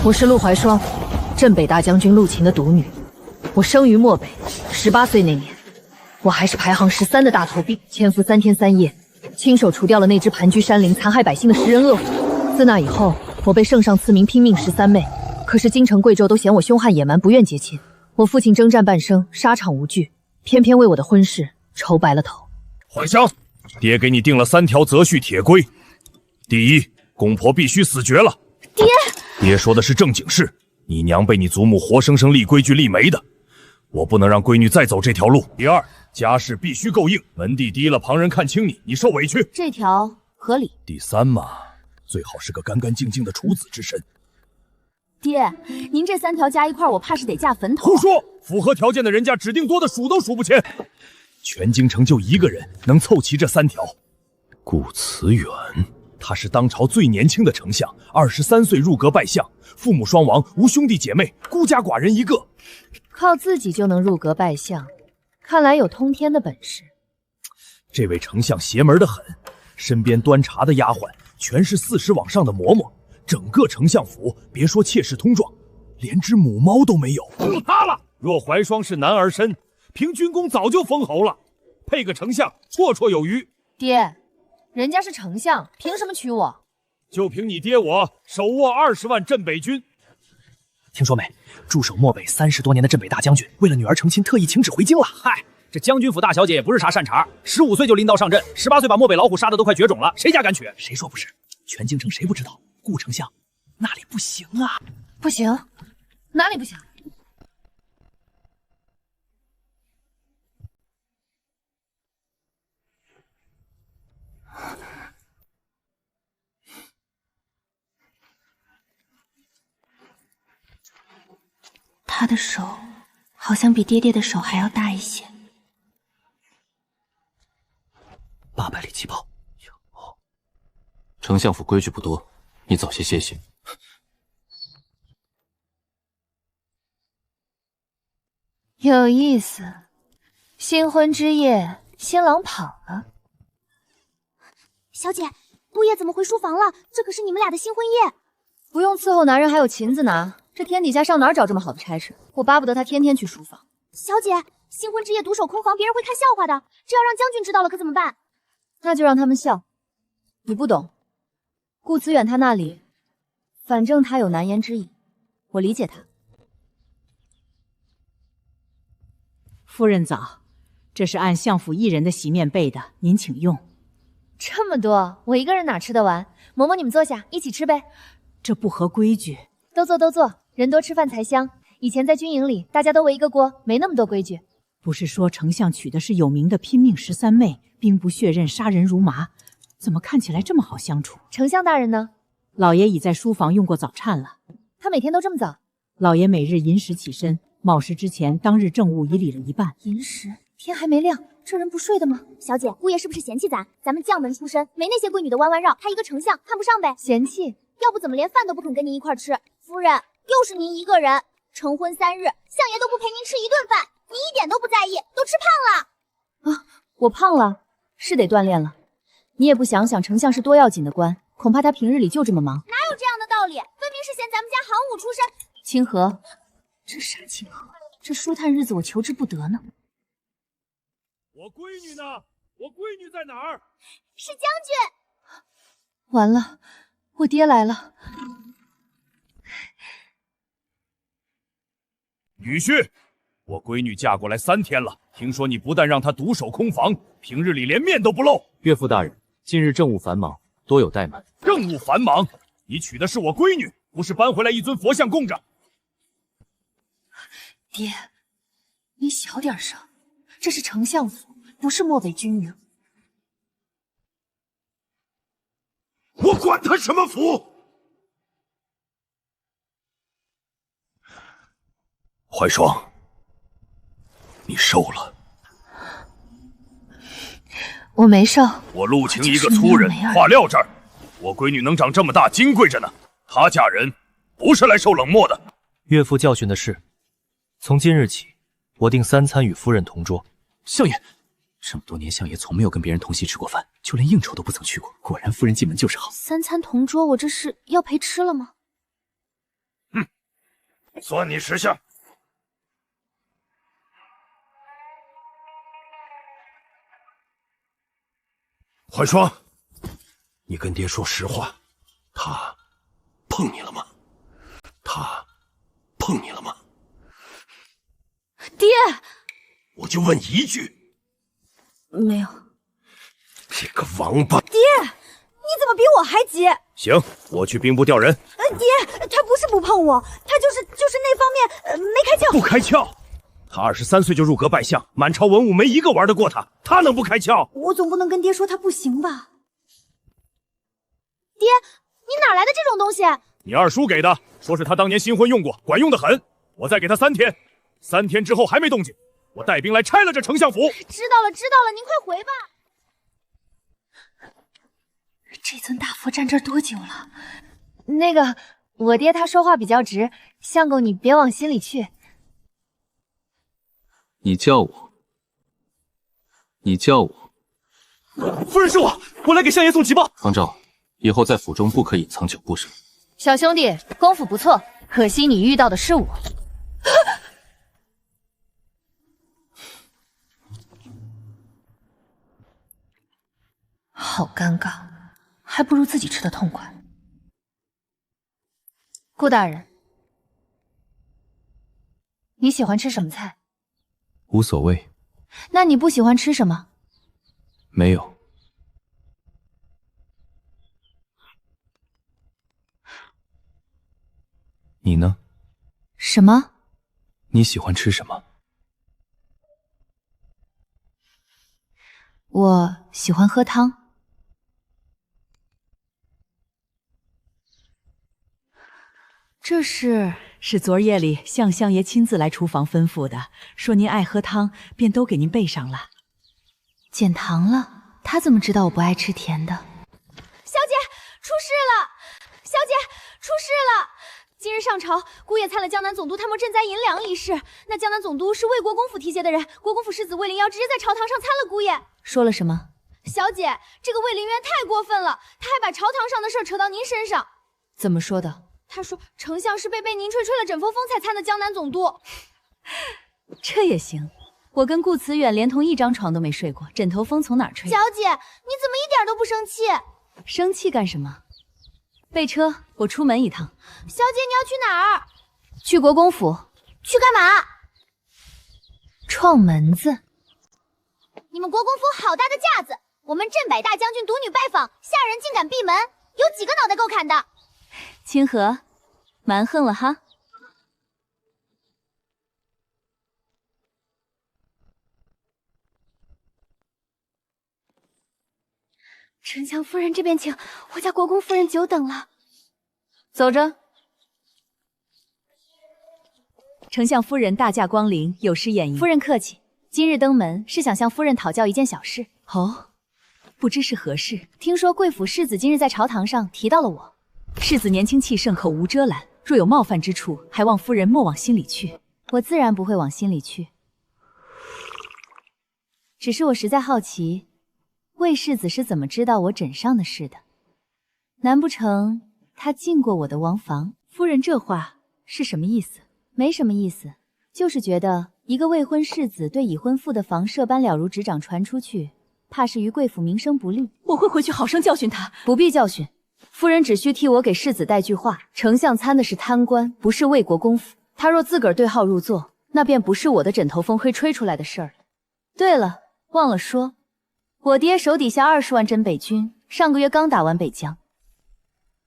我是陆怀霜，镇北大将军陆勤的独女。我生于漠北，18岁那年，我还是排行13的大头兵，潜伏3天3夜，亲手除掉了那只盘踞山林、残害百姓的食人恶虎。自那以后，我被圣上赐名拼命13妹。可是京城贵州都嫌我凶悍野蛮，不愿结亲。我父亲征战半生，沙场无惧，偏偏为我的婚事愁白了头。怀香，爹给你定了3条择婿铁规。第一，公婆必须死绝了。爹，爹说的是正经事。你娘被你祖母活生生立规矩立没的，我不能让闺女再走这条路。第二，家世必须够硬，门第低了，旁人看轻你受委屈。这条合理。第三嘛，最好是个干干净净的处子之身。爹，您这3条加一块，我怕是得嫁坟头。胡说！符合条件的人家指定多的数都数不清。全京城就1个人能凑齐这3条，顾慈远。他是当朝最年轻的丞相，23岁入阁拜相，父母双亡，无兄弟姐妹，孤家寡人一个，靠自己就能入阁拜相，看来有通天的本事。这位丞相邪门的很，身边端茶的丫鬟全是40往上的嬷嬷，整个丞相府别说妾室通壮，连只母猫都没有。不他了！若怀霜是男儿身，凭军功早就封侯了，配个丞相绰绰有余。爹，人家是丞相，凭什么娶我？就凭你爹我手握20万镇北军。听说没？驻守漠北30多年的镇北大将军，为了女儿成亲，特意请旨回京了。嗨，这将军府大小姐也不是啥善茬，15岁就拎刀上阵，18岁把漠北老虎杀得都快绝种了，谁家敢娶？谁说不是？全京城谁不知道？顾丞相那里不行啊！不行，哪里不行？他的手好像比爹爹的手还要大一些。800里旗袍。丞相府规矩不多，你早些歇息。有意思，新婚之夜，新郎跑了。小姐，姑爷怎么回书房了？这可是你们俩的新婚夜。不用伺候男人，还有琴子拿。这天底下上哪儿找这么好的差事？我巴不得他天天去书房。小姐，新婚之夜独守空房，别人会看笑话的。这要让将军知道了，可怎么办？那就让他们笑。你不懂，顾慈远他那里，反正他有难言之隐，我理解他。夫人早，这是按相府一人的席面备的，您请用。这么多，我一个人哪吃得完？嬷嬷，你们坐下，一起吃呗。这不合规矩。都坐都坐，人多吃饭才香。以前在军营里，大家都围一个锅，没那么多规矩。不是说丞相娶的是有名的拼命13妹，兵不血刃，杀人如麻，怎么看起来这么好相处？丞相大人呢？老爷已在书房用过早膳了。他每天都这么早？老爷每日寅时起身，卯时之前，当日政务已理了一半。寅时，天还没亮，这人不睡的吗？小姐，姑爷是不是嫌弃咱们将门出身，没那些闺女的弯弯绕，他一个丞相看不上呗？嫌弃？要不怎么连饭都不肯跟您一块吃？夫人，又是您一个人，成婚3日，相爷都不陪您吃一顿饭，你一点都不在意，都吃胖了。啊，我胖了，是得锻炼了。你也不想想，丞相是多要紧的官，恐怕他平日里就这么忙。哪有这样的道理？分明是嫌咱们家行伍出身。清河，这啥清河？这舒坦日子我求之不得呢。我闺女呢？我闺女在哪儿？是将军。完了，我爹来了。女婿，我闺女嫁过来3天了，听说你不但让她独守空房，平日里连面都不露。岳父大人，近日政务繁忙，多有怠慢。政务繁忙？你娶的是我闺女，不是搬回来一尊佛像供着。爹，你小点声，这是丞相府，不是漠北军营。我管他什么府！怀霜，你瘦了。我没瘦，我陆晴一个粗人，话撂这儿。我闺女能长这么大，金贵着呢。她嫁人不是来受冷漠的。岳父教训的是，从今日起，我定3餐与夫人同桌。相爷，这么多年，相爷从没有跟别人同席吃过饭，就连应酬都不曾去过。果然夫人进门就是好。 3餐同桌，我这是要陪吃了吗？哼，算你识相。怀双，你跟爹说实话，他碰你了吗？他碰你了吗？爹，我就问一句，没有。这个王八！爹，你怎么比我还急？行，我去兵部调人。爹，他不是不碰我，他就是那方面没开窍。不开窍？他23岁就入阁拜相，满朝文武没一个玩得过他，他能不开窍？我总不能跟爹说他不行吧？爹，你哪来的这种东西？你二叔给的，说是他当年新婚用过，管用的很。我再给他3天，3天之后还没动静，我带兵来拆了这丞相府。知道了，知道了，您快回吧。这尊大佛站这儿多久了？那个，我爹他说话比较直，相公你别往心里去。你叫我。夫人是我来给相爷送急报。方丈，以后在府中不可以藏酒不成。小兄弟，功夫不错，可惜你遇到的是我。好尴尬，还不如自己吃的痛快。顾大人，你喜欢吃什么菜？无所谓。那你不喜欢吃什么？没有。你呢？什么？你喜欢吃什么？我喜欢喝汤。这是昨儿夜里向相爷亲自来厨房吩咐的，说您爱喝汤，便都给您备上了。减糖了？他怎么知道我不爱吃甜的？小姐，出事了！小姐，出事了！今日上朝，姑爷参了江南总督探摸赈灾银两一事。那江南总督是魏国公府提携的人，国公府世子魏灵瑶直接在朝堂上参了姑爷。说了什么？小姐，这个魏灵渊太过分了，他还把朝堂上的事扯到您身上。怎么说的？他说丞相是被您吹了枕风风才参的江南总督。这也行？我跟顾慈远连同一张床都没睡过，枕头风从哪儿吹？小姐，你怎么一点都不生气？生气干什么？备车，我出门一趟。小姐，你要去哪儿？去国公府。去干嘛？撞门子。你们国公府好大的架子！我们镇北大将军独女拜访，下人竟敢闭门，有几个脑袋够砍的？清河，蛮横了哈。丞相夫人这边请，我家国公夫人久等了。走着。丞相夫人大驾光临，有失远迎。夫人客气，今日登门是想向夫人讨教一件小事。哦，不知是何事？听说贵府世子今日在朝堂上提到了我。世子年轻气盛，口无遮拦，若有冒犯之处，还望夫人莫往心里去。我自然不会往心里去，只是我实在好奇，魏世子是怎么知道我枕上的事的？难不成他进过我的王房？夫人这话是什么意思？没什么意思，就是觉得一个未婚世子对已婚妇的房设般了如指掌，传出去，怕是于贵府名声不利。我会回去好生教训他。不必教训。夫人只需替我给世子带句话，丞相参的是贪官，不是魏国公府。他若自个儿对号入座，那便不是我的枕头风会吹出来的事儿了。对了，忘了说，我爹手底下20万镇北军，上个月刚打完北疆，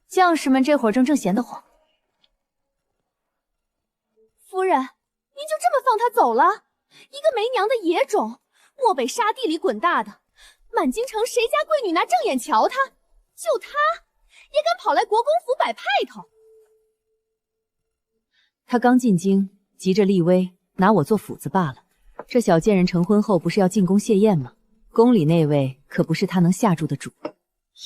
将士们这会儿正闲得慌。夫人，您就这么放他走了？一个没娘的野种，漠北沙地里滚大的，满京城谁家贵女拿正眼瞧他？就他也敢跑来国公府摆派头？他刚进京，急着立威，拿我做辅子罢了。这小贱人成婚后不是要进宫谢宴吗？宫里那位可不是他能下注的主，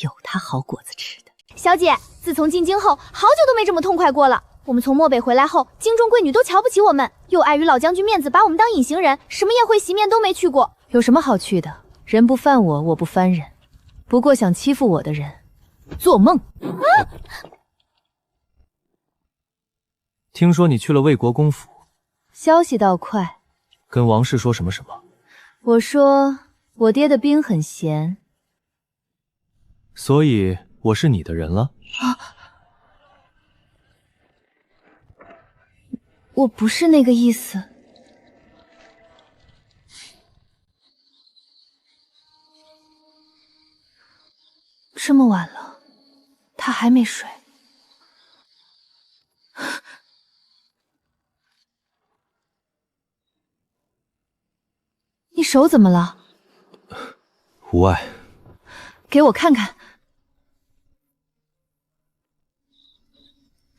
有他好果子吃的。小姐，自从进京后，好久都没这么痛快过了。我们从漠北回来后，京中贵女都瞧不起我们，又碍于老将军面子，把我们当隐形人，什么宴会席面都没去过。有什么好去的？人不犯我，我不翻人。不过想欺负我的人，做梦！听说你去了魏国公府，消息倒快。跟王氏说什么？我说我爹的兵很闲，所以我是你的人了？我不是那个意思。这么晚了，他还没睡。你手怎么了？无碍。给我看看，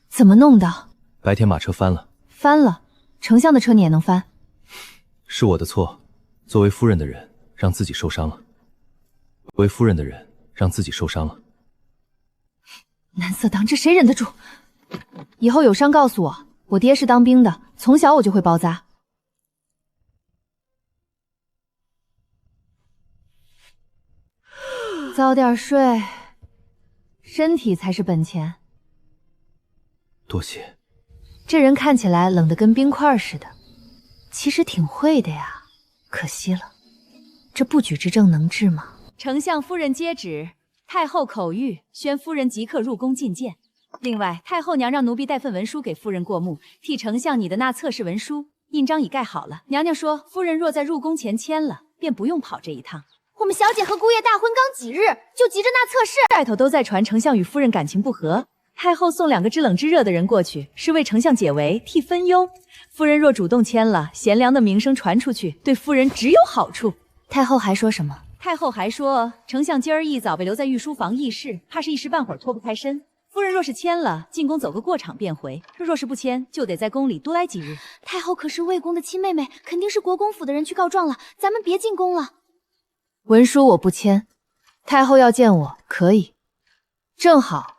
怎么弄的？白天马车翻了。翻了？丞相的车你也能翻？是我的错，作为夫人的人让自己受伤了。为夫人的人让自己受伤了。蓝色党，这谁忍得住？以后有伤告诉我，我爹是当兵的，从小我就会包扎。早点睡，身体才是本钱。多谢。这人看起来冷得跟冰块似的，其实挺会的呀，可惜了，这不举之政能治吗？丞相夫人接旨，太后口谕，宣夫人即刻入宫觐见。另外，太后娘让奴婢带份文书给夫人过目，替丞相你的那测试文书印章已盖好了。娘娘说，夫人若在入宫前签了，便不用跑这一趟。我们小姐和姑爷大婚刚几日，就急着那测试。外头都在传丞相与夫人感情不和，太后送2个知冷知热的人过去，是为丞相解围，替分忧。夫人若主动签了，贤良的名声传出去，对夫人只有好处。太后还说什么？太后还说，丞相今儿一早被留在御书房议事，怕是一时半会儿脱不开身。夫人若是签了，进宫走个过场便回；若是不签，就得在宫里多待几日。太后可是魏公的亲妹妹，肯定是国公府的人去告状了，咱们别进宫了。文书我不签，太后要见我可以，正好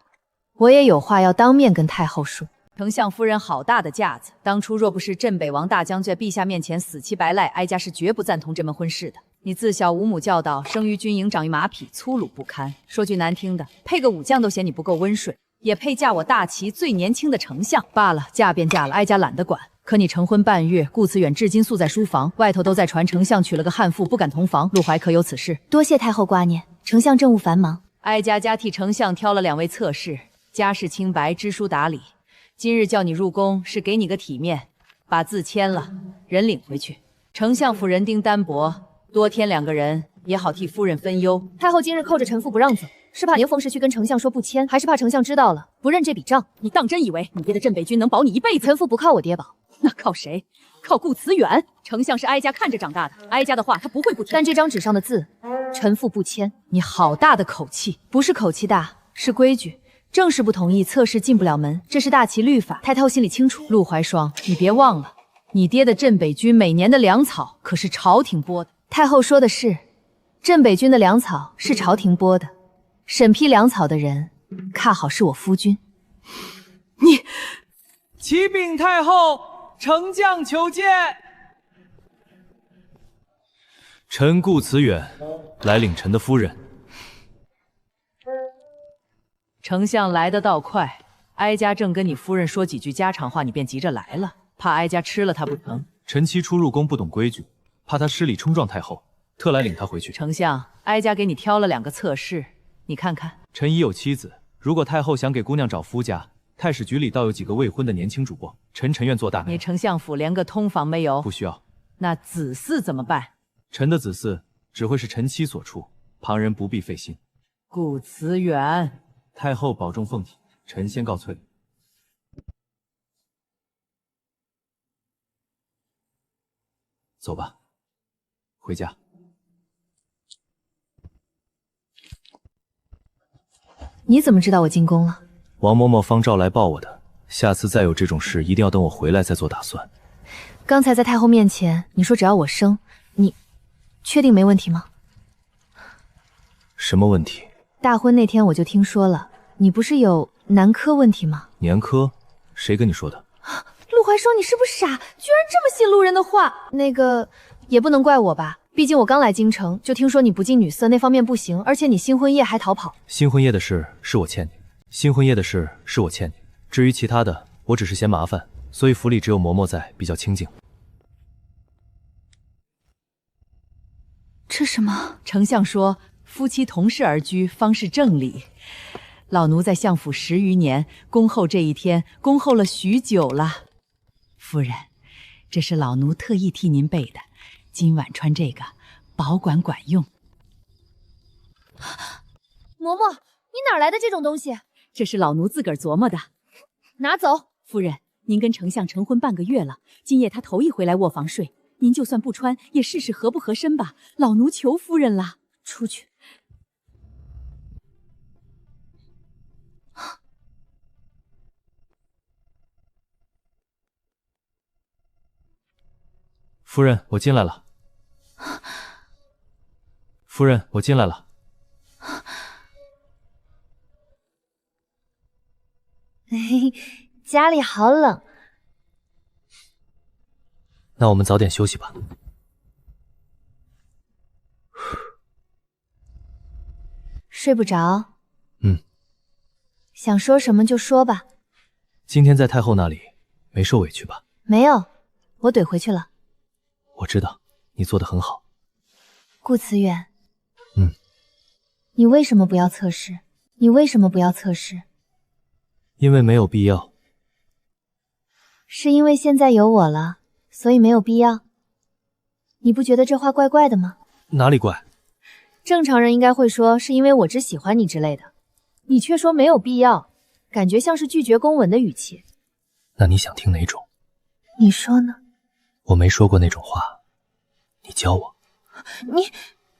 我也有话要当面跟太后说。丞相夫人好大的架子，当初若不是镇北王大将在陛下面前死乞白赖，哀家是绝不赞同这门婚事的。你自小无母教导，生于军营，长于马匹，粗鲁不堪。说句难听的，配个武将都嫌你不够温顺，也配嫁我大齐最年轻的丞相。罢了，嫁便嫁了，哀家懒得管。可你成婚半月，顾慈远至今宿在书房，外头都在传丞相娶了个悍妇，不敢同房。陆怀可有此事？多谢太后挂念，丞相政务繁忙。哀家替丞相挑了2位侧室，家世清白，知书达理。今日叫你入宫，是给你个体面，把字签了，人领回去。丞相府人丁单薄，多添2个人，也好替夫人分忧。太后今日扣着臣妇不让走，是怕牛逢时去跟丞相说不签，还是怕丞相知道了不认这笔账？你当真以为你爹的镇北军能保你一辈子？臣妇不靠我爹保，那靠谁？靠顾慈远。丞相是哀家看着长大的，哀家的话他不会不听。但这张纸上的字，臣妇不签。你好大的口气！不是口气大，是规矩。正式不同意，侧室进不了门，这是大齐律法。太后心里清楚。陆怀霜，你别忘了，你爹的镇北军每年的粮草可是朝廷拨的。太后说的是，镇北军的粮草是朝廷拨的，审批粮草的人，恰好是我夫君。你，启禀太后，丞相求见。臣顾慈远来领臣的夫人。丞相来得倒快，哀家正跟你夫人说几句家常话，你便急着来了，怕哀家吃了他不成？臣妻初入宫不懂规矩，怕他失礼冲撞太后，特来领他回去。丞相，哀家给你挑了2个侧室，你看看。臣已有妻子，如果太后想给姑娘找夫家，太史局里倒有几个未婚的年轻主播，臣愿做大媒。你丞相府连个通房没有？不需要。那子嗣怎么办？臣的子嗣只会是臣妻所出，旁人不必费心。顾慈远。太后保重凤体，臣先告退。走吧，回家。你怎么知道我进宫了？王嬷嬷方召来报我的，下次再有这种事，一定要等我回来再做打算。刚才在太后面前，你说只要我生，你确定没问题吗？什么问题？大婚那天我就听说了，你不是有男科问题吗？年科？谁跟你说的？陆怀霜，你是不是傻？居然这么信路人的话？那个也不能怪我吧，毕竟我刚来京城就听说你不近女色，那方面不行，而且你新婚夜还逃跑。新婚夜的事是我欠你，新婚夜的事是我欠你。至于其他的，我只是嫌麻烦，所以府里只有嬷嬷在，比较清静。这什么？丞相说，夫妻同室而居方是正理。老奴在相府10余年，恭候这一天，恭候了许久了。夫人，这是老奴特意替您备的，今晚穿这个，保管管用。嬷嬷，你哪来的这种东西？这是老奴自个儿琢磨的。拿走。夫人，您跟丞相成婚半个月了，今夜他头一回来卧房睡，您就算不穿，也试试合不合身吧。老奴求夫人了。出去。夫人，我进来了。夫人，我进来了。家里好冷。那我们早点休息吧。睡不着？想说什么就说吧。今天在太后那里没受委屈吧？没有，我怼回去了。我知道，你做得很好。顾慈远。你为什么不要测试？你为什么不要测试？因为没有必要。是因为现在有我了，所以没有必要？你不觉得这话怪怪的吗？哪里怪？正常人应该会说是因为我只喜欢你之类的，你却说没有必要，感觉像是拒绝公文的语气。那你想听哪种？你说呢？我没说过那种话，你教我。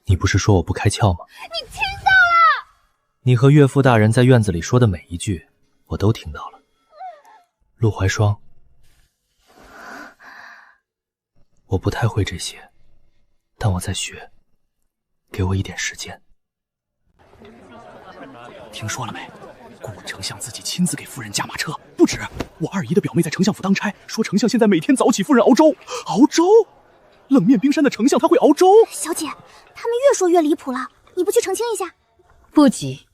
你不是说我不开窍吗？你听到了？你和岳父大人在院子里说的每一句，我都听到了。陆怀霜，我不太会这些，但我在学，给我一点时间。听说了没？顾丞相自己亲自给夫人加马车，不止，我二姨的表妹在丞相府当差，说丞相现在每天早起夫人熬粥。熬粥？冷面冰山的丞相他会熬粥？小姐，他们越说越离谱了，你不去澄清一下？不急。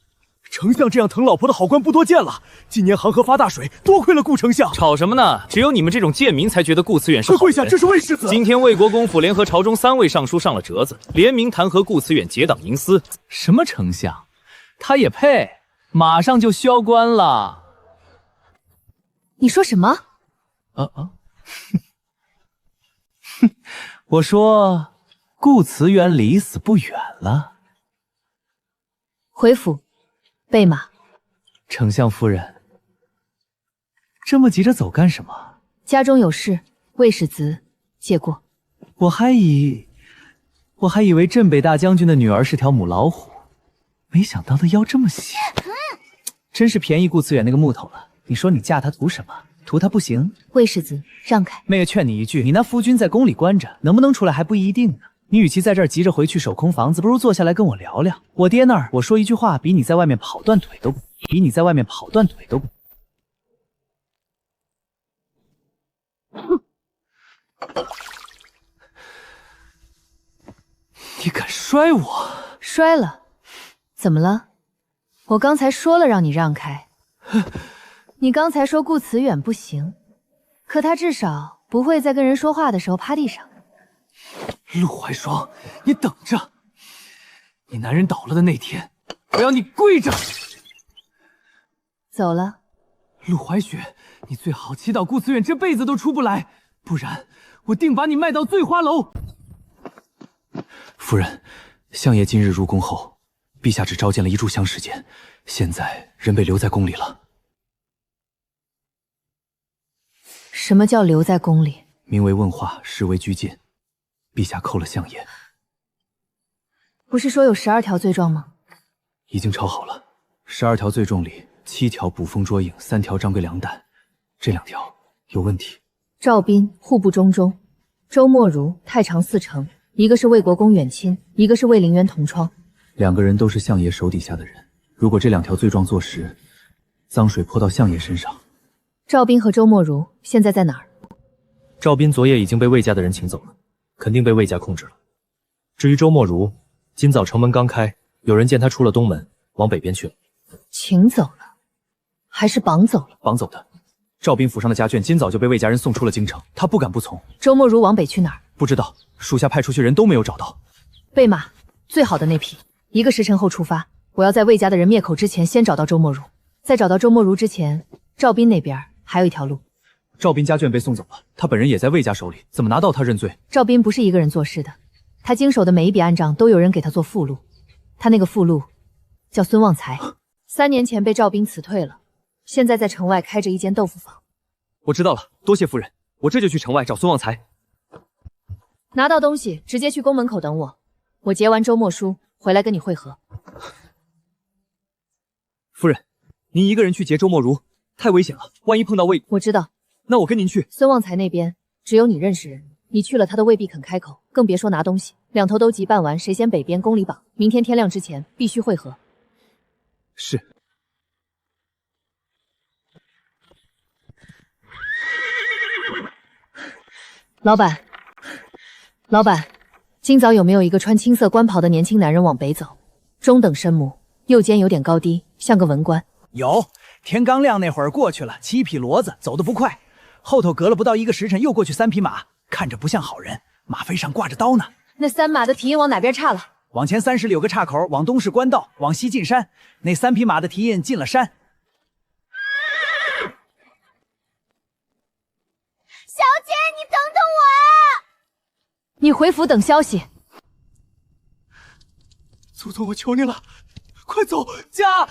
丞相这样疼老婆的好官不多见了，今年黄河发大水，多亏了顾丞相。吵什么呢？只有你们这种贱民才觉得顾慈远是好人。跪下，这是魏世子。今天魏国公府联合朝中3位尚书上了折子，联名弹劾顾慈远结党营私。什么丞相？他也配？马上就削官了。你说什么？我说顾慈远离死不远了。回府，备马。丞相夫人，这么急着走干什么？家中有事，魏世子借过。我还以为镇北大将军的女儿是条母老虎，没想到她腰这么细，真是便宜顾慈远那个木头了。你说你嫁他图什么？图他不行？魏世子，让开！妹妹劝你一句，你那夫君在宫里关着，能不能出来还不一定呢。你与其在这儿急着回去守空房子，不如坐下来跟我聊聊。我爹那儿，我说一句话，比你在外面跑断腿都你敢摔我？摔了？怎么了？我刚才说了让你让开。你刚才说顾慈远不行，可他至少不会在跟人说话的时候趴地上。陆怀霜，你等着！你男人倒了的那天，我要你跪着！走了。陆怀雪，你最好祈祷顾慈远这辈子都出不来，不然我定把你卖到醉花楼。夫人，相爷今日入宫后，陛下只召见了1炷香时间，现在人被留在宫里了。什么叫留在宫里？名为问话，实为拘禁。陛下扣了相爷。不是说有12条罪状吗？已经抄好了。12条罪状里，7条捕风捉影，3条张贵良胆，这2条有问题。赵斌户部中中，周莫如太常4丞，一个是魏国公远亲，一个是魏陵园同窗，2个人都是相爷手底下的人。如果这2条罪状坐实，脏水泼到相爷身上。赵斌和周莫如现在在哪儿？赵斌昨夜已经被魏家的人请走了，肯定被魏家控制了。至于周莫如，今早城门刚开，有人见他出了东门，往北边去了。请走了，还是绑走了？绑走的。赵斌府上的家眷今早就被魏家人送出了京城，他不敢不从。周莫如往北去哪儿？不知道，属下派出去人都没有找到。备马，最好的那匹，1个时辰后出发。我要在魏家的人灭口之前，先找到周莫如。在找到周莫如之前，赵斌那边还有一条路。赵斌家眷被送走了，他本人也在魏家手里，怎么拿到他认罪？赵斌不是一个人做事的，他经手的每一笔案账都有人给他做附录。他那个附录叫孙旺财，3年前被赵斌辞退了，现在在城外开着一间豆腐坊。我知道了，多谢夫人，我这就去城外找孙旺财。拿到东西直接去宫门口等我，我结完周末书回来跟你会合。夫人，您一个人去劫周莫如，太危险了，万一碰到魏……我知道，那我跟您去。孙旺财那边只有你认识人，你去了他都未必肯开口，更别说拿东西。2头都急办完，谁先北边宫里绑？明天天亮之前必须会合。是。老板，老板，今早有没有一个穿青色官袍的年轻男人往北走？中等身目，右肩有点高低，像个文官。有，天刚亮那会儿过去了，7匹骡子走得不快，后头隔了不到1个时辰又过去3匹马，看着不像好人，马背上挂着刀呢。那3马的蹄印往哪边岔了？往前30里有个岔口，往东是官道，往西进山。那3匹马的蹄印进了山。小姐，你等等我啊！你回府等消息。祖宗，我求你了，快走！驾！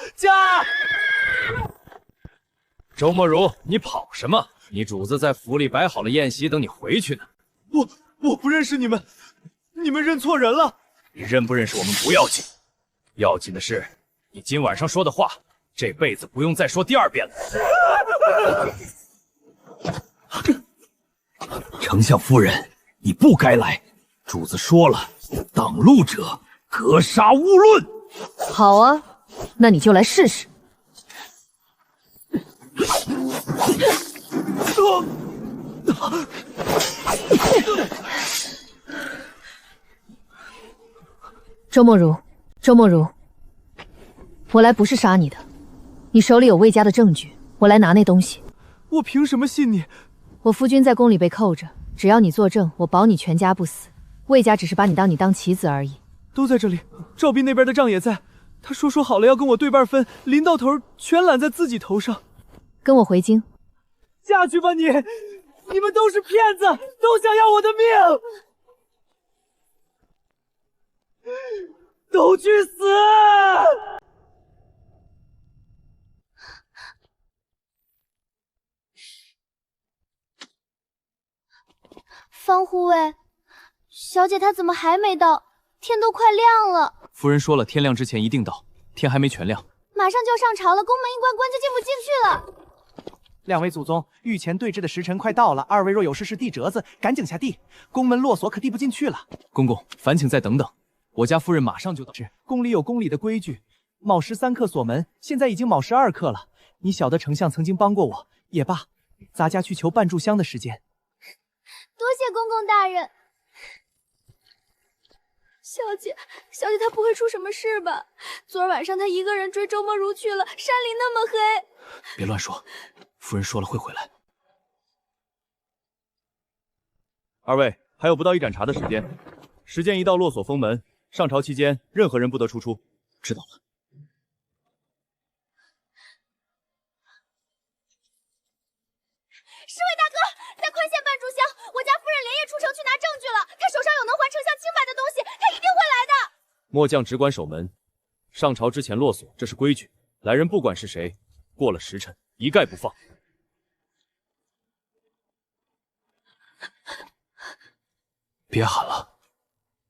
周莫如，你跑什么？你主子在府里摆好了宴席，等你回去呢。我不认识你们，你们认错人了。你认不认识我们不要紧，要紧的是你今晚上说的话，这辈子不用再说第2遍了。丞相夫人，你不该来，主子说了，挡路者格杀勿论。好啊，那你就来试试。周莫如，周莫如，我来不是杀你的，你手里有魏家的证据，我来拿那东西。我凭什么信你？我夫君在宫里被扣着，只要你作证，我保你全家不死。魏家只是把你当棋子而已。都在这里，赵斌那边的账也在，他说好了要跟我对半分，临到头全揽在自己头上。跟我回京。下去吧你！你们都是骗子，都想要我的命！都去死！方护卫，小姐她怎么还没到？天都快亮了。夫人说了，天亮之前一定到，天还没全亮。马上就要上朝了，宫门一关，官就进不进去了。两位祖宗，御前对峙的时辰快到了，二位若有事是递折子，赶紧下地。宫门落锁，可递不进去了。公公，烦请再等等，我家夫人马上就到。是，宫里有宫里的规矩，卯时3刻锁门，现在已经卯时2刻了。你晓得丞相曾经帮过我，也罢，咱家去求半炷香的时间。多谢公公大人。小姐，她不会出什么事吧？昨儿晚上她一个人追周莫如去了，山里那么黑。别乱说，夫人说了会回来。二位还有不到1盏茶的时间，时间一到落锁封门，上朝期间任何人不得出出。知道了。侍卫大哥，再宽限半炷香，我家夫人连夜出城去拿证据了，她手上有能还丞相清白的东西，她一定会来的。末将只管守门，上朝之前落锁，这是规矩。来人不管是谁，过了时辰一概不放。别喊了。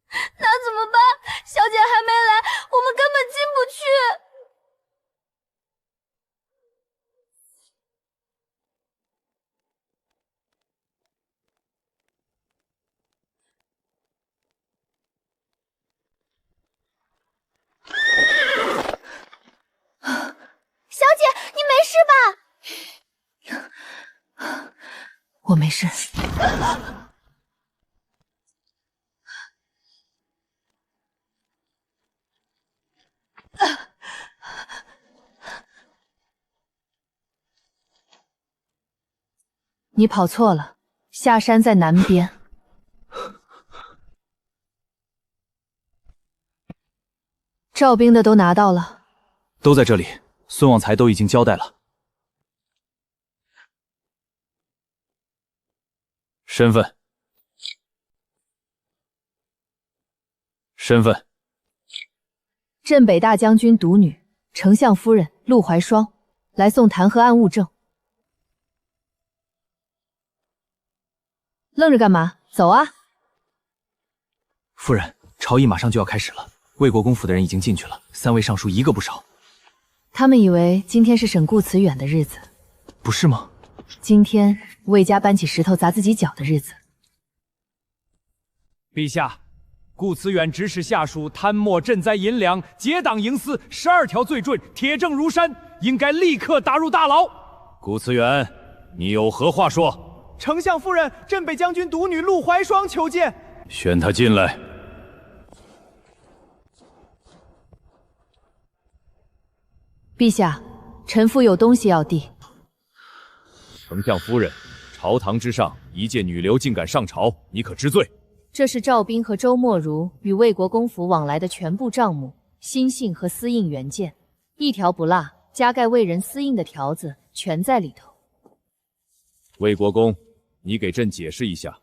那怎么办？小姐还没来，我们根本进不去。小姐，你没事吧？我没事。你跑错了，下山在南边。赵兵的都拿到了，都在这里。孙旺财都已经交代了。身份。镇北大将军独女，丞相夫人陆怀霜，来送弹劾案物证。愣着干嘛？走啊！夫人，朝议马上就要开始了，魏国公府的人已经进去了，3位尚书一个不少。他们以为今天是审顾慈远的日子，不是吗？今天魏家搬起石头砸自己脚的日子。陛下，顾慈远指使下属贪墨赈灾银两，结党营私，12条罪状，铁证如山，应该立刻打入大牢。顾慈远，你有何话说？丞相夫人，镇北将军独女陆怀霜求见。宣他进来。陛下，臣妇有东西要递。丞相夫人，朝堂之上，一介女流竟敢上朝，你可知罪？这是赵斌和周莫如与魏国公府往来的全部账目、信信和私印原件，一条不落，加盖魏人私印的条子全在里头。魏国公，你给朕解释一下，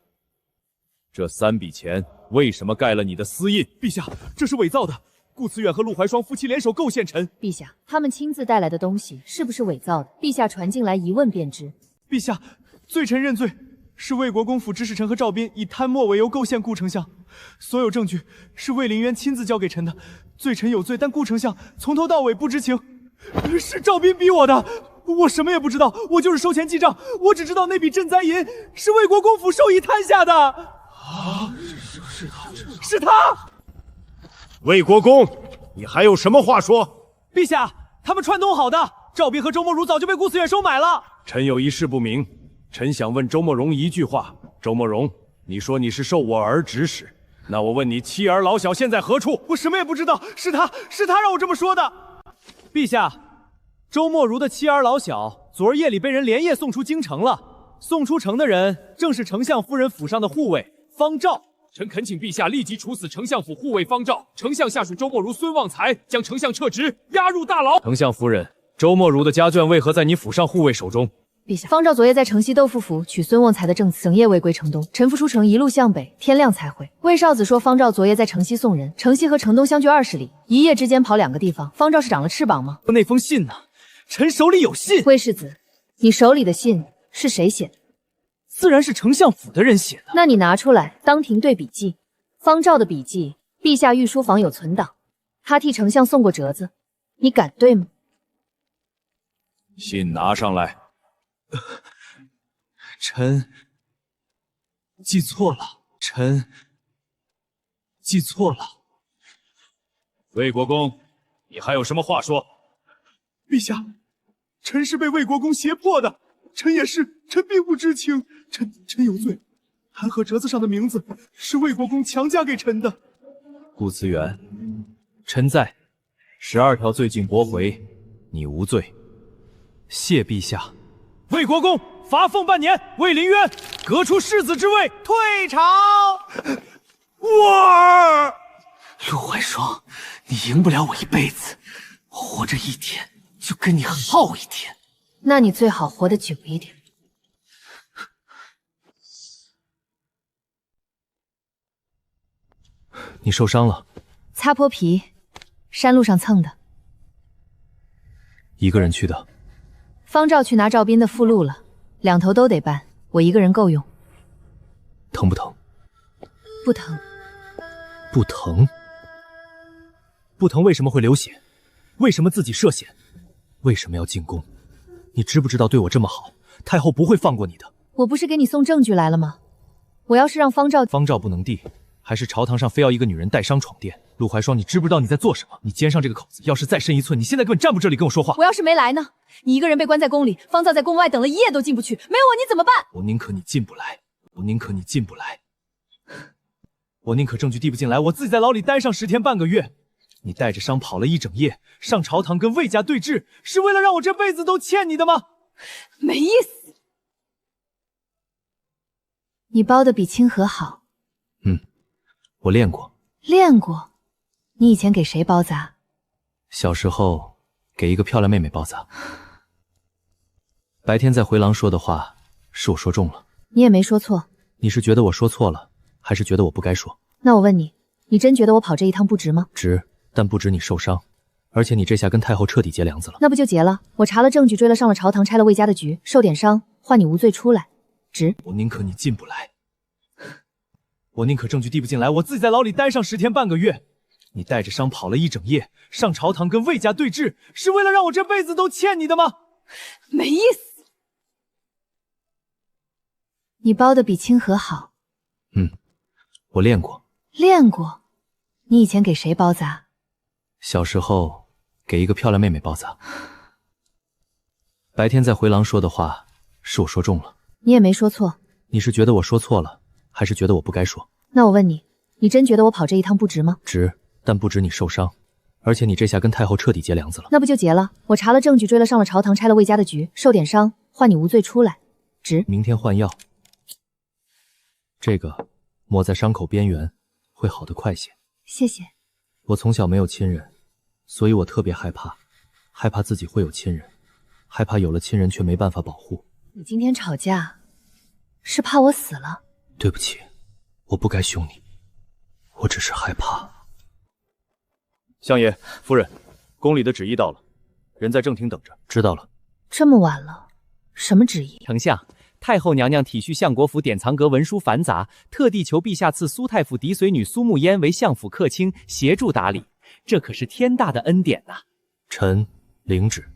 这3笔钱为什么盖了你的私印？陛下，这是伪造的。顾慈远和陆怀霜夫妻联手构陷臣。陛下，他们亲自带来的东西是不是伪造的？陛下传进来一问便知。陛下，罪臣认罪，是魏国公府指使臣和赵斌以贪墨为由构陷顾丞相，所有证据是魏凌渊亲自交给臣的，罪臣有罪，但顾丞相从头到尾不知情。是赵斌逼我的，我什么也不知道，我就是收钱记账，我只知道那笔赈灾银是魏国公府授意摊下的。是他。魏国公，你还有什么话说？陛下，他们串通好的，赵斌和周莫如早就被顾慈远收买了。臣有一事不明，臣想问周莫荣一句话。周莫荣，你说你是受我儿指使，那我问你，妻儿老小现在何处？我什么也不知道，是他让我这么说的。陛下，周莫如的妻儿老小，昨儿夜里被人连夜送出京城了。送出城的人正是丞相夫人府上的护卫方兆。臣恳请陛下立即处死丞相府护卫方兆，丞相下属周莫如、孙旺财将丞相撤职，押入大牢。丞相夫人，周莫如的家眷为何在你府上护卫手中？陛下，方兆昨夜在城西豆腐府取孙旺财的证词，整夜未归城东。臣妇出城一路向北，天亮才回。魏少子说，方兆昨夜在城西送人，城西和城东相距20里，一夜之间跑2个地方。方兆是长了翅膀吗？那封信呢？臣手里有信。魏世子，你手里的信是谁写的？自然是丞相府的人写的。那你拿出来，当庭对笔记。方兆的笔记，陛下御书房有存档，他替丞相送过折子，你敢对吗？信拿上来。臣记错了，臣记错了。魏国公，你还有什么话说？陛下，臣是被魏国公胁迫的，臣也是，臣并不知情，臣有罪。弹劾折子上的名字是魏国公强加给臣的。顾慈远，臣在，12条罪尽驳回，你无罪。谢陛下。魏国公罚俸半年，魏凌渊革除世子之位，退朝。我儿，陆怀霜，你赢不了我一辈子，活着一天就跟你耗一天。那你最好活得久一点。你受伤了？擦破皮，山路上蹭的。一个人去的？方兆去拿赵斌的附录了，2头都得办，我一个人够用。疼不疼？不疼。不疼？不疼为什么会流血？为什么自己涉险？为什么要进宫？你知不知道对我这么好，太后不会放过你的。我不是给你送证据来了吗？我要是让方兆不能递，还是朝堂上非要一个女人带伤闯殿？陆怀霜，你知不知道你在做什么？你肩上这个口子要是再深1寸，你现在根本站不这里跟我说话。我要是没来呢？你一个人被关在宫里，方兆在宫外等了1夜都进不去，没有我你怎么办？我宁可你进不来，我宁可你进不来，我宁可证据递不进来，我自己在牢里待上10天半个月。你带着伤跑了1整夜，上朝堂跟魏家对峙，是为了让我这辈子都欠你的吗？没意思。你包的比清河好。我练过。练过？你以前给谁包扎？小时候给一个漂亮妹妹包扎。白天在回廊说的话，是我说重了。你也没说错。你是觉得我说错了，还是觉得我不该说？那我问你，你真觉得我跑这一趟不值吗？值，但不值你受伤。而且你这下跟太后彻底结梁子了。那不就结了？我查了证据，追了上了朝堂，拆了魏家的局，受点伤，换你无罪出来，值。我宁可你进不来，我宁可证据递不进来，我自己在牢里待上10天半个月。你带着伤跑了一整夜，上朝堂跟魏家对峙，是为了让我这辈子都欠你的吗？没意思。你包的比清河好。我练过。练过？你以前给谁包扎？小时候给一个漂亮妹妹包扎。白天在回廊说的话，是我说重了。你也没说错。你是觉得我说错了，还是觉得我不该说？那我问你，你真觉得我跑这一趟不值吗？值，但不值你受伤。而且你这下跟太后彻底结梁子了。那不就结了？我查了证据，追了上了朝堂，拆了魏家的局，受点伤，换你无罪出来，值。明天换药，这个抹在伤口边缘，会好得快些。谢谢。我从小没有亲人，所以我特别害怕，害怕自己会有亲人，害怕有了亲人却没办法保护。你今天吵架，是怕我死了？对不起，我不该凶你，我只是害怕。相爷、夫人，宫里的旨意到了，人在正厅等着。知道了。这么晚了，什么旨意？丞相，太后娘娘体恤相国府典藏阁文书繁杂，特地求陛下赐苏太傅嫡随女苏沐烟为相府客卿，协助打理，这可是天大的恩典呐！臣领旨。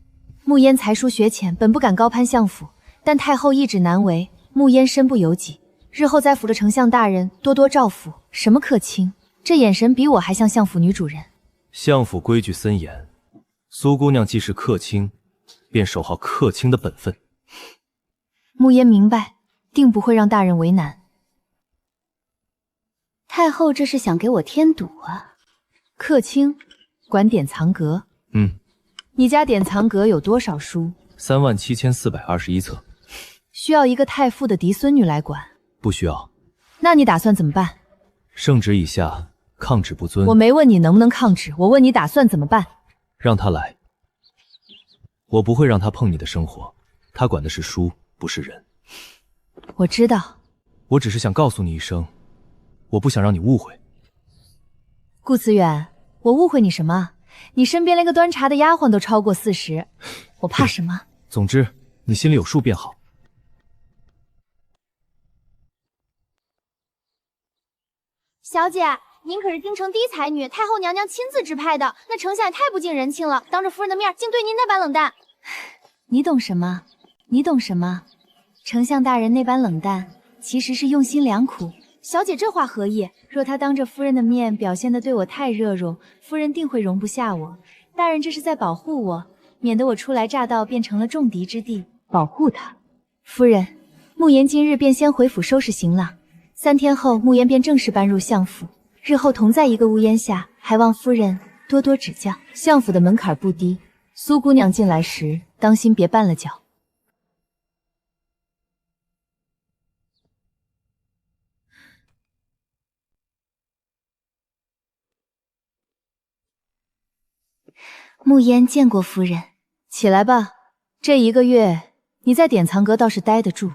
沐烟才疏学浅，本不敢高攀相府，但太后懿旨难违，沐烟身不由己。日后再扶着丞相大人多多照拂。什么客卿？这眼神比我还像相府女主人。相府规矩森严，苏姑娘既是客卿，便守好客卿的本分。沐烟明白，定不会让大人为难。太后这是想给我添堵啊！客卿管典藏阁。你家典藏阁有多少书37421册。需要一个太傅的嫡孙女来管？不需要。那你打算怎么办？圣旨已下，抗旨不遵。我没问你能不能抗旨，我问你打算怎么办？让他来。我不会让他碰你的生活，他管的是书，不是人。我知道。我只是想告诉你一声，我不想让你误会。顾子远，我误会你什么？你身边连个端茶的丫鬟都超过40，我怕什么？总之，你心里有数便好。小姐，您可是京城第一才女，太后娘娘亲自指派的，那丞相也太不近人情了，当着夫人的面竟对您那般冷淡。你懂什么？你懂什么？丞相大人那般冷淡，其实是用心良苦。小姐这话何意？若他当着夫人的面表现得对我太热衷，夫人定会容不下我。大人这是在保护我，免得我初来乍到变成了重敌之地。保护他。夫人，沐言今日便先回府收拾行囊，3天后沐言便正式搬入相府，日后同在一个屋檐下，还望夫人多多指教。相府的门槛不低，苏姑娘进来时当心别绊了脚。沐烟见过夫人，起来吧。这1个月你在典藏阁倒是待得住。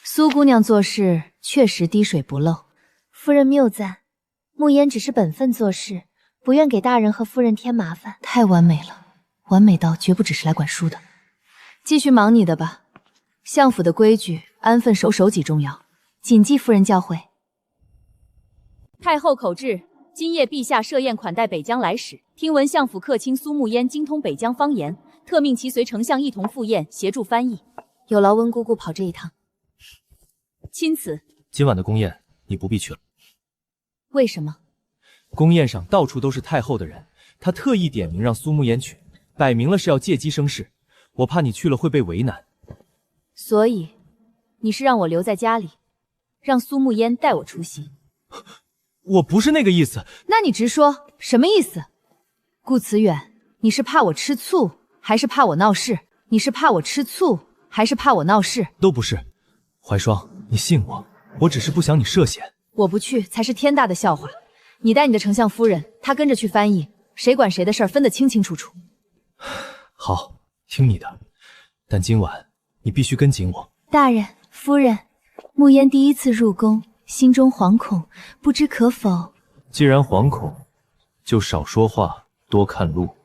苏姑娘做事确实滴水不漏，夫人谬赞。沐烟只是本分做事，不愿给大人和夫人添麻烦。太完美了，完美到绝不只是来管书的。继续忙你的吧。相府的规矩，安分守己重要，谨记夫人教诲。太后口旨。今夜陛下设宴款待北疆来使，听闻相府客卿苏沐烟精通北疆方言，特命其随丞相一同赴宴，协助翻译。有劳温姑姑跑这一趟。钦此。今晚的宫宴你不必去了。为什么？宫宴上到处都是太后的人，她特意点名让苏沐烟去，摆明了是要借机生事。我怕你去了会被为难。所以，你是让我留在家里，让苏沐烟带我出席？我不是那个意思。那你直说，什么意思？顾慈远，你是怕我吃醋，还是怕我闹事？你是怕我吃醋，还是怕我闹事？都不是。怀霜，你信我，我只是不想你涉险。我不去才是天大的笑话。你带你的丞相夫人，她跟着去翻译，谁管谁的事儿分得清清楚楚。好，听你的，但今晚你必须跟紧我。大人、夫人，慕烟第一次入宫，心中惶恐，不知可否？既然惶恐，就少说话，多看路。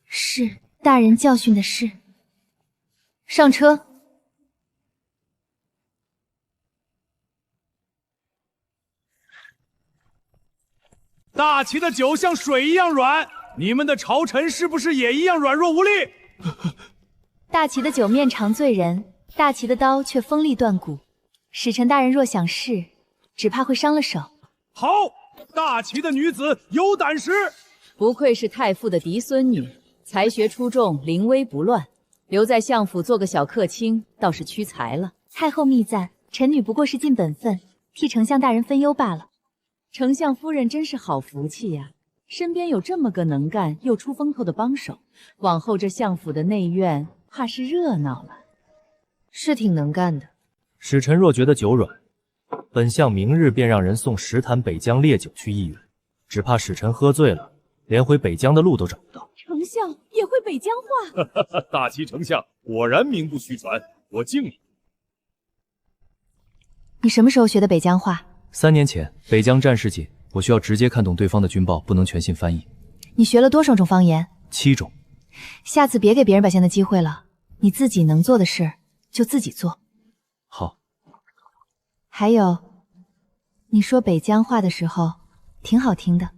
是，大人教训的是。上车。大齐的酒像水一样软，你们的朝臣是不是也一样软弱无力？大齐的酒面常醉人，大齐的刀却锋利断骨。使臣大人若想试，只怕会伤了手。好，大齐的女子有胆识，不愧是太傅的嫡孙女，才学出众，临危不乱。留在相府做个小客卿，倒是屈才了。太后密赞，臣女不过是尽本分，替丞相大人分忧罢了。丞相夫人真是好福气呀，身边有这么个能干又出风头的帮手，往后这相府的内院怕是热闹了。是挺能干的。使臣若觉得酒软，本相明日便让人送10坛北疆烈酒去议员，只怕使臣喝醉了，连回北疆的路都找不到。丞相也会北疆话？大齐丞相果然名不虚传，我敬你。你什么时候学的北疆话？3年前，北疆战事季，我需要直接看懂对方的军报，不能全信翻译。你学了多少种方言？7种。下次别给别人表现的机会了，你自己能做的事就自己做。好。还有，你说北疆话的时候挺好听的。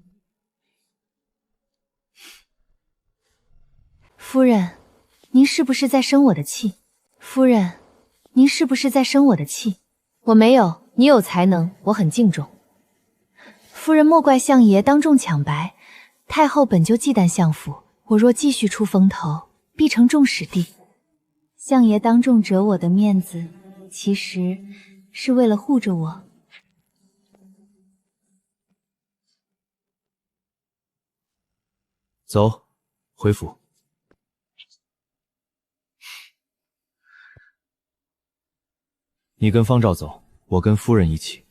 夫人，您是不是在生我的气？夫人，您是不是在生我的气？我没有，你有才能，我很敬重。夫人莫怪相爷当众抢白，太后本就忌惮相府，我若继续出风头，必成众矢地。相爷当众折我的面子，其实是为了护着我。走，回府。你跟方丈走，我跟夫人一起。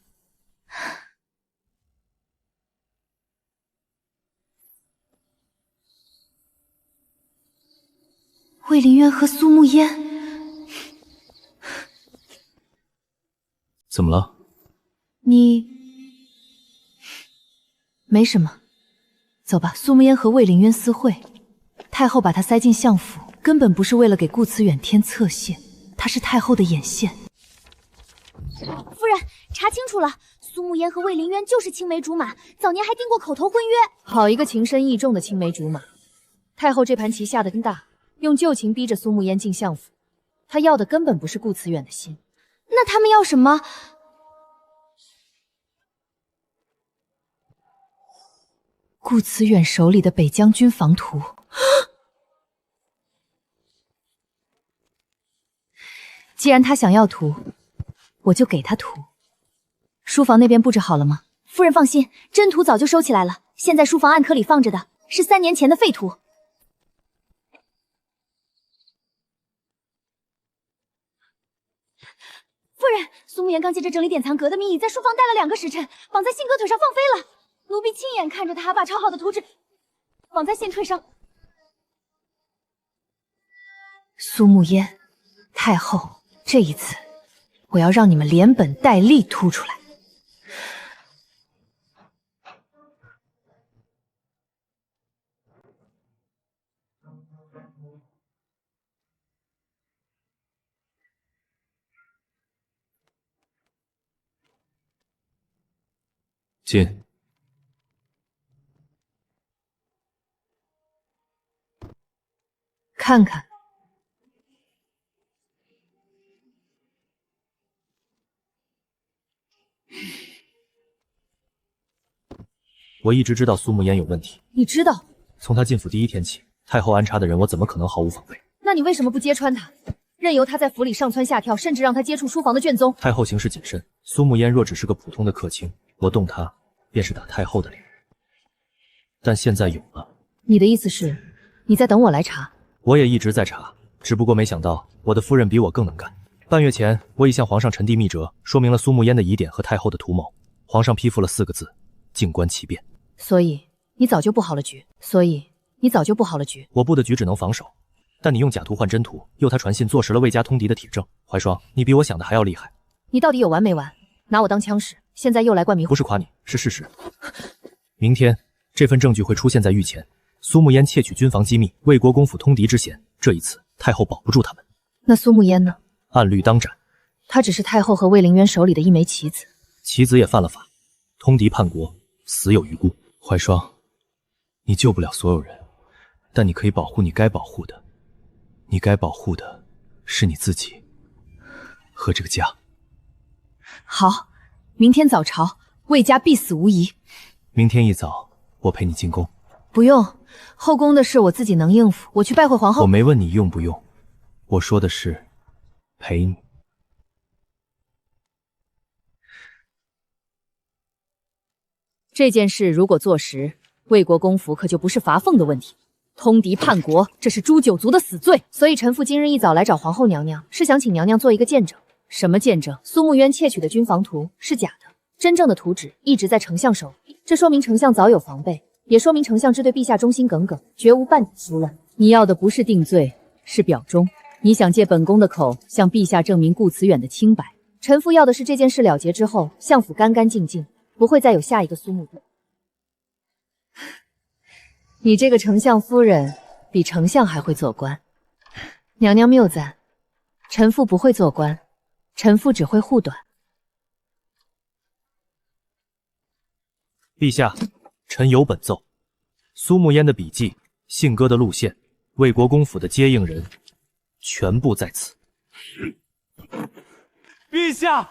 魏凌渊和苏沐烟，怎么了？你没什么，走吧。苏沐烟和魏凌渊私会，太后把他塞进相府，根本不是为了给顾慈远添侧线，他是太后的眼线。夫人，查清楚了，苏沐烟和魏凌渊就是青梅竹马，早年还订过口头婚约。好一个情深意重的青梅竹马！太后这盘棋下得真大，用旧情逼着苏沐烟进相府，她要的根本不是顾慈远的心。那他们要什么？顾慈远手里的北疆军防图。既然他想要图，我就给他图。书房那边布置好了吗？夫人放心，真图早就收起来了，现在书房暗科里放着的是3年前的废图。夫人，苏沐烟刚借着整理典藏阁的名义，在书房带了2个时辰，绑在信鸽腿上放飞了。奴婢亲眼看着他把抄好的图纸绑在信腿上。苏沐烟，太后，这一次我要让你们连本带利吐出来。进。看看。我一直知道苏沐烟有问题。你知道？从她进府第1天起，太后安插的人，我怎么可能毫无防备？那你为什么不揭穿她，任由她在府里上蹿下跳，甚至让她接触书房的卷宗？太后行事谨慎，苏沐烟若只是个普通的客卿，我动她便是打太后的脸。但现在有了。你的意思是，你在等我来查？我也一直在查，只不过没想到我的夫人比我更能干。半月前，我已向皇上陈递密折，说明了苏沐烟的疑点和太后的图谋。皇上批复了4个字：静观其变。所以你早就布好了局。我布的局只能防守，但你用假图换真图，诱他传信，坐实了魏家通敌的铁证。怀霜，你比我想的还要厉害。你到底有完没完？拿我当枪使，现在又来灌迷糊。不是夸你，是事实。明天这份证据会出现在御前。苏沐烟窃取军防机密，魏国公府通敌之嫌，这一次太后保不住他们。那苏沐烟呢？按律当斩。他只是太后和魏凌渊手里的一枚棋子。棋子也犯了法，通敌叛国，死有余辜。怀霜，你救不了所有人，但你可以保护你该保护的。你该保护的是你自己和这个家。好，明天早朝，魏家必死无疑。明天一早，我陪你进宫。不用，后宫的事我自己能应付。我去拜会皇后。我没问你用不用，我说的是陪你。这件事如果坐实，魏国公府可就不是罚俸的问题。通敌叛国，这是诛九族的死罪。所以臣妇今日一早来找皇后娘娘，是想请娘娘做一个见证。什么见证？苏沐烟窃取的军防图是假的，真正的图纸一直在丞相手里，这说明丞相早有防备，也说明丞相之对陛下忠心耿耿，绝无半点疏乱。你要的不是定罪，是表忠。你想借本宫的口向陛下证明顾慈远的清白。臣妇要的是这件事了结之后，相府干干净净，不会再有下一个苏沐烟。你这个丞相夫人比丞相还会做官，娘娘谬赞。臣妇不会做官，臣妇只会护短。陛下，臣有本奏：苏沐烟的笔记、信鸽的路线、魏国公府的接应人，全部在此。陛下，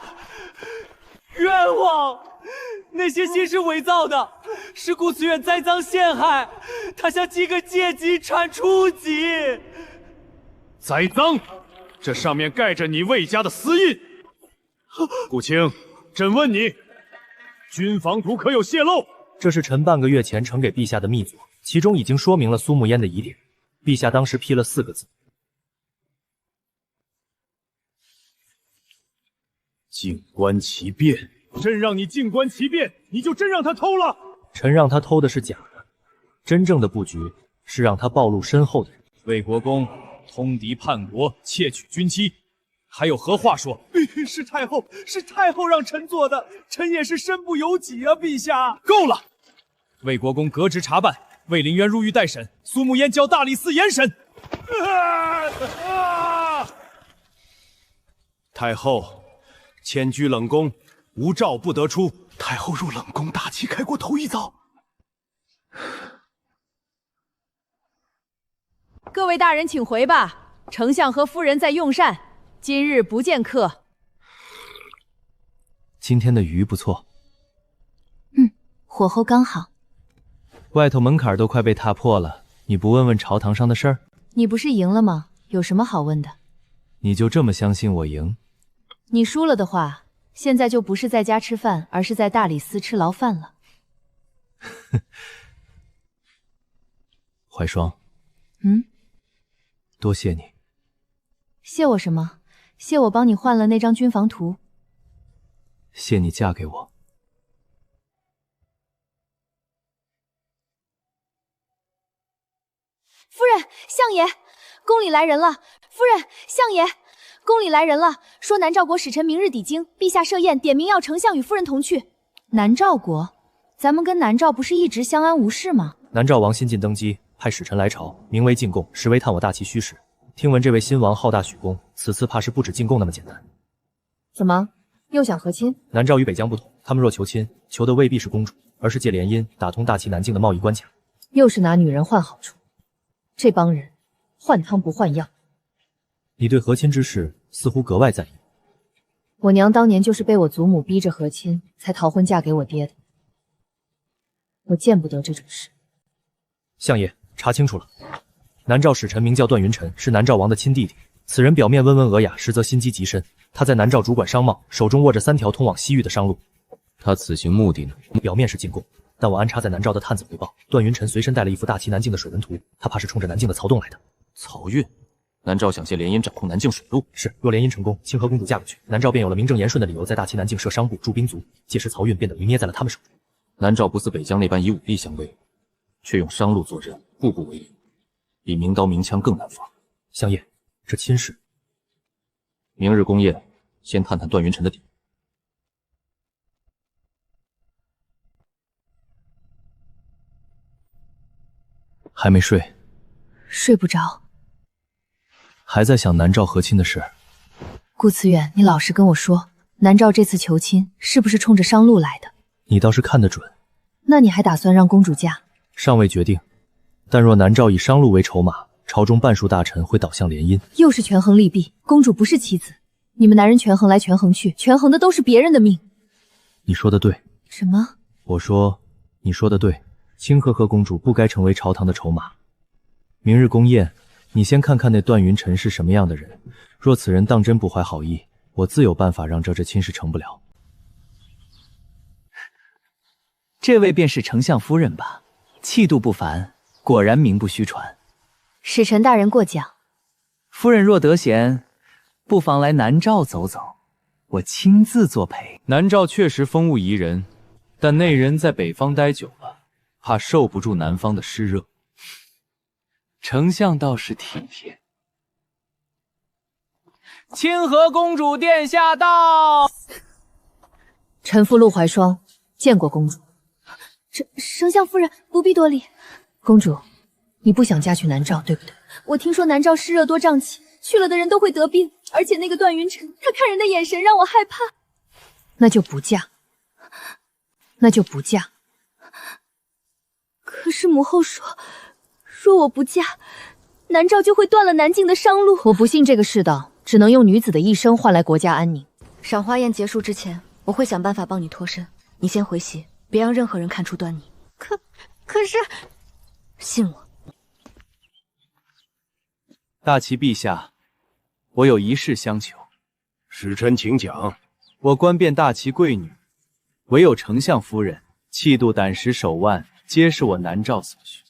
冤枉！那些信是伪造的，是顾慈远栽赃陷害，他想几个阶级铲初级。栽赃？这上面盖着你魏家的私印。顾青，朕问你，军防图可有泄露？这是臣半个月前呈给陛下的密左，其中已经说明了苏沐烟的疑点。陛下当时批了4个字：静观其变。朕让你静观其变，你就真让他偷了？臣让他偷的是假的，真正的布局是让他暴露身后的人。魏国公通敌叛国，窃取军机，还有何话说？是太后让臣做的，臣也是身不由己啊，陛下。够了！魏国公革职查办，魏凌渊入狱待审，苏沐烟交大理寺严审。太后迁居冷宫，无诏不得出。太后入冷宫，大旗开国头一遭。各位大人请回吧，丞相和夫人在用膳，今日不见客。今天的鱼不错。火候刚好。外头门槛都快被踏破了，你不问问朝堂上的事儿？你不是赢了吗？有什么好问的？你就这么相信我赢？你输了的话，现在就不是在家吃饭，而是在大理寺吃牢饭了。怀霜，多谢你。谢我什么？谢我帮你换了那张军防图。谢你嫁给我。夫人，相爷，宫里来人了。夫人，相爷，宫里来人了，说南诏国使臣明日抵京，陛下设宴，点名要丞相与夫人同去。南诏国，咱们跟南诏不是一直相安无事吗？南诏王新晋登基，派使臣来朝，名为进贡，实为探我大齐虚实。听闻这位新王好大许功，此次怕是不止进贡那么简单。怎么又想和亲？南诏与北疆不同，他们若求亲，求的未必是公主，而是借联姻打通大齐南境的贸易关卡。又是拿女人换好处，这帮人换汤不换药。你对和亲之事似乎格外在意。我娘当年就是被我祖母逼着和亲，才逃婚嫁给我爹的。我见不得这种事。相爷，查清楚了，南诏使臣名叫段云辰，是南诏王的亲弟弟。此人表面温文尔雅，实则心机极深。他在南诏主管商贸，手中握着3条通往西域的商路。他此行目的呢？表面是进贡，但我安插在南诏的探子回报，段云辰随身带了一幅大齐南境的水文图，他怕是冲着南境的曹洞来的。漕运，南诏想借联姻掌控南境水路。是，若联姻成功，清河公主嫁过去，南诏便有了名正言顺的理由在大齐南境设商部、驻兵卒，届时漕运便等于捏在了他们手中。南诏不似北疆那般以武力相威，却用商路坐镇，步步为营，比明刀明枪更难防。相爷，这亲事，明日宫宴，先探探段云晨的底。还没睡？睡不着。还在想南诏和亲的事？顾慈远，你老实跟我说，南诏这次求亲是不是冲着商路来的？你倒是看得准。那你还打算让公主嫁？尚未决定，但若南诏以商路为筹码，朝中半数大臣会倒向联姻，又是权衡利弊。公主不是棋子，你们男人权衡来权衡去，权衡的都是别人的命。你说的对。什么？我说，你说的对。清河和公主不该成为朝堂的筹码。明日宫宴，你先看看那段云晨是什么样的人。若此人当真不怀好意，我自有办法让这亲事成不了。这位便是丞相夫人吧？气度不凡，果然名不虚传。使臣大人过奖。夫人若得闲，不妨来南诏走走，我亲自作陪。南诏确实风物宜人，但内人在北方待久了，怕受不住南方的湿热。丞相倒是体贴。清河公主殿下到。臣妇陆怀霜见过公主。丞相夫人不必多礼。公主，你不想嫁去南诏，对不对？我听说南诏湿热多瘴气，去了的人都会得病，而且那个段云晨，他看人的眼神让我害怕。那就不嫁。那就不嫁。可是母后说，若我不嫁，南诏就会断了南境的商路。我不信这个世道只能用女子的一生换来国家安宁。赏花宴结束之前，我会想办法帮你脱身。你先回席，别让任何人看出端倪。可是，信我。大齐陛下，我有一事相求。使臣请讲。我观遍大齐贵女，唯有丞相夫人气度、胆识、手腕，皆是我南诏所需。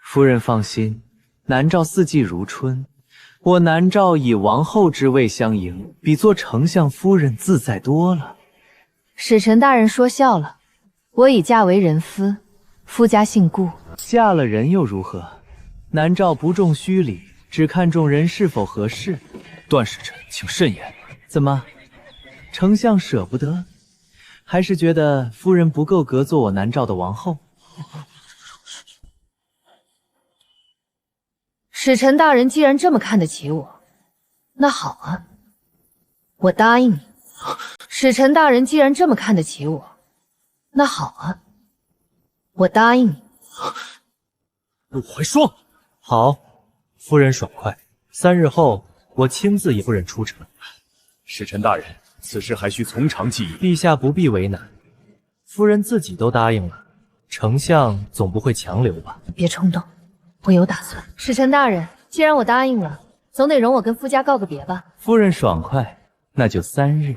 夫人放心，南诏四季如春，我南诏以王后之位相迎，比做丞相夫人自在多了。使臣大人说笑了，我已嫁为人夫，夫家姓顾。嫁了人又如何？南诏不重虚礼，只看重人是否合适。段使臣，请慎言。怎么，丞相舍不得？还是觉得夫人不够格做我南诏的王后？使臣大人既然这么看得起我，那好啊，我答应你。使臣大人既然这么看得起我，那好啊，我答应你。陆怀霜，好，夫人爽快。3日后，我亲自引夫人出城。使臣大人，此事还需从长计议。陛下不必为难，夫人自己都答应了，丞相总不会强留吧？别冲动，我有打算。使臣大人，既然我答应了，总得容我跟夫家告个别吧。夫人爽快，那就3日。